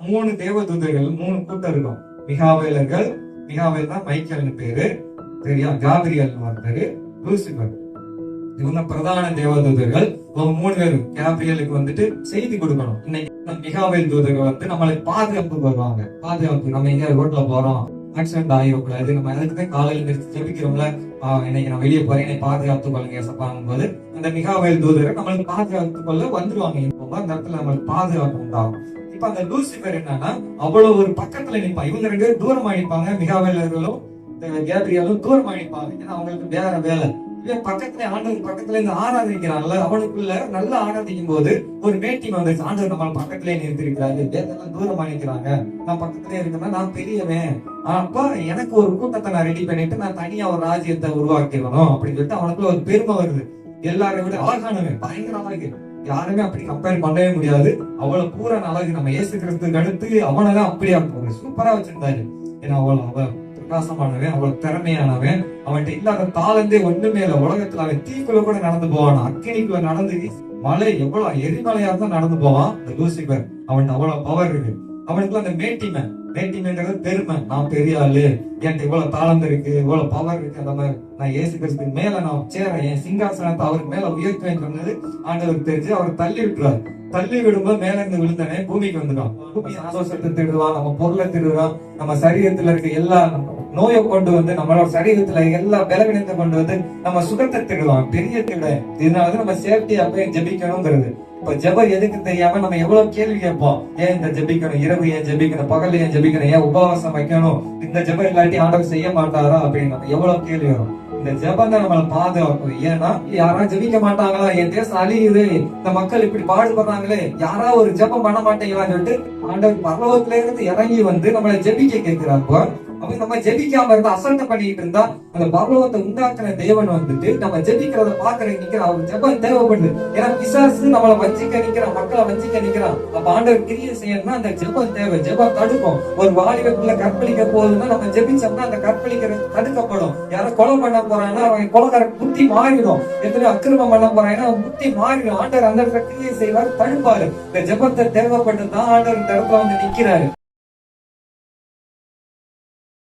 3 தேவதூதர்கள் 3 கூட்டம் இருக்கும். மிகாவேலர்கள், மிகாவேல் தான் மைக்கேல்னு பேரு, சரியா? காபிரியல் பேரு, லூசிபர். இவங்க பிரதான தேவதூதர்கள். 3 பேரும் கேப்ரியலுக்கு வந்துட்டு செய்தி கொடுக்கணும். இன்னைக்கு மிகாவேல் தூதர்கள் வந்து நம்மளை பாதுகாப்பு வருவாங்க. பாதுகாப்பு, நம்ம எங்க ரோட்ல போறோம், ஆக்சிடென்ட் ஆகிடக்கூடாது, நம்ம அதுக்குதான் காலையில நிறுத்தி ஜெபிக்கிறோம்ல, இன்னைக்கு நான் வெளியே போறேன், என்னை பாதுகாத்துக் கொள்ளுங்க ஏசப்பாங்கும் போது அந்த மிகாவேல் தூதர்கள் நம்மளுக்கு பாதுகாத்துக் கொள்ள வந்துருவாங்க. அந்த இடத்துல நம்மளுக்கு பாதுகாப்பு உண்டாகும். இப்ப அந்த லூசிபர் என்னன்னா அவ்வளவு ஒரு பக்கத்துல நிற்பான். இவங்க 2 பேரும் தூரமா நிற்பாங்க. மிகாவேலர்களும் கேப்ரியலும் தூரமா நிற்பாங்க. ஏன்னா அவங்களுக்கு வேற வேலை. பக்கத்துல ஆண்டவர் பக்கத்துல இருந்து ஆராதிக்கிறான்ல, அவனுக்குள்ள நல்லா ஆராதிக்கும் போது ஒரு மேட்டிங் வந்துச்சு. ஆண்டவர் நம்ம பக்கத்திலே நிறுத்திருக்கிறாரு, வேதெல்லாம் தூரமா நிற்கிறாங்க, நான் பக்கத்திலே இருக்கேன்னா நான் பெரியவன், அப்ப எனக்கு ஒரு கூட்டத்தை நான் ரெடி பண்ணிட்டு நான் தனியா ஒரு ராஜ்யத்தை உருவாக்கிடணும் அப்படின்னு சொல்லிட்டு அவனுக்குள்ள ஒரு பெருமை வருது. எல்லாரை விட அழகானவன், பயங்கரமா இருக்கு, யாருமே அப்படி கம்பேர் பண்ணவே முடியாது. அவ்வளவு பூரண அழகு. நம்ம இயேசு கிறிஸ்துக்கு அடுத்து அவனதான் அப்படியா சூப்பரா வச்சிருந்தாரு. ஏன்னா அவன் பிரகாசமானவன், அவ்வளவு திறமையானவன், அவன்கிட்ட இல்லாத தாளந்தே ஒண்ணுமே இல்ல. உலகத்துல அவன் தீக்குள்ள கூட நடந்து போவான், அக்கினிக்குள்ள நடந்து, மலை எவ்வளவு எரிமலையா தான் நடந்து போவான் இந்த லூசிபர். அவன்கிட்ட அவ்வளவு பவர் இருக்கு. அவனுக்குள்ள அந்த மேட்டிமைன்றது பெருமை, நான் பெரிய ஆளு, என்கிட்ட இவ்வளவு தாளந்து இருக்கு, இவ்வளவு பவர் இருக்கு, அந்த மாதிரி நான் இயேசு கிறிஸ்துக்கு மேல நான் சேரேன், என் சிங்காசனத்தை அவருக்கு மேல உயர்த்துவேன் சொன்னது ஆண்டவருக்கு தெரிஞ்சு அவர் தள்ளி விட்டுறாரு. தள்ளி விடும்போது மேல இருந்து விழுந்தனே பூமிக்கு வந்துடும். பூமி சந்தோஷத்தை திருடுவான், நம்ம பொருளை திருடுவான், நம்ம சரீரத்துல இருக்க எல்லா நோயை கொண்டு வந்து, நம்மளோட சரீரத்துல எல்லா பலவீனத்தை கொண்டு வந்து நம்ம சுகத்தை திருடுவான், பெரிய திருட. இதனாலதான் நம்ம சேஃப்டியா போய் ஜெபிக்கணுங்கிறது. இப்ப ஜெபம் எதுக்கு தெரியாம நம்ம எவ்வளவு கேள்வி கேட்போம். ஏன் இந்த ஜெபிக்கணும், இரவு ஏன் ஜெபிக்கணும், பகல் ஏன் ஜெபிக்கணும், ஏன் உபவாசம் வைக்கணும், இந்த ஜெபம் இல்லாட்டி ஆண்டவர் செய்ய மாட்டாரா அப்படின்னு நம்ம எவ்வளவு கேள்வி வரும். இந்த ஜெபம் தான் நம்மளை பாதுகாக்கும். ஏன்னா யாராவது ஜெபிக்க மாட்டாங்களா, என் தேசம் அழியுது, இந்த மக்கள் இப்படி பாடுபடுறாங்களே, யாராவது ஒரு ஜெபம் பண்ண மாட்டேங்களான்னு சொல்லிட்டு ஆண்டவர் பரலோகத்துல இருந்து இறங்கி வந்து நம்மளை ஜெபிக்க கேட்கிறாங்க. அப்ப நம்ம ஜெபிக்காம இருந்தா, அசட்டை பண்ணிட்டு இருந்தா, அந்த பரலோகத்தை உண்டாக்குற தேவன் வந்துட்டு நம்ம ஜெபிக்கிறத பாக்குற நிக்கிற அவர் ஜெபம் தேவைப்படுது. ஏன்னா பிசாசு நம்மளை வஞ்சிக்க நிக்கிறான், மக்களை வஞ்சிக்க நிக்கிறான். அப்ப ஆண்டவர் கிரியை செய்யணும்னா அந்த ஜெபம் தேவை. ஜெபம் தடுக்கும். ஒரு வாலிபத்துல கற்பழிக்க போகுதுன்னா நம்ம ஜெபிச்சோம்னா அந்த கற்பழிக்கிறது தடுக்கப்படும். யாரும் கொலை பண்ண போறாங்கன்னா அவங்க கொலைக்கார புத்தி மாறிடும். எத்தனையோ அக்கிரமம் பண்ண போறாங்கன்னா அவன் புத்தி மாறிடும். ஆண்டவர் அந்த இடத்துல கிரியை செய்வார், தடுப்பாரு. இந்த ஜெபத்தை தேவைப்பட்டு தான் ஆண்டவர் இந்த இடத்துல வந்து நிக்கிறாரு.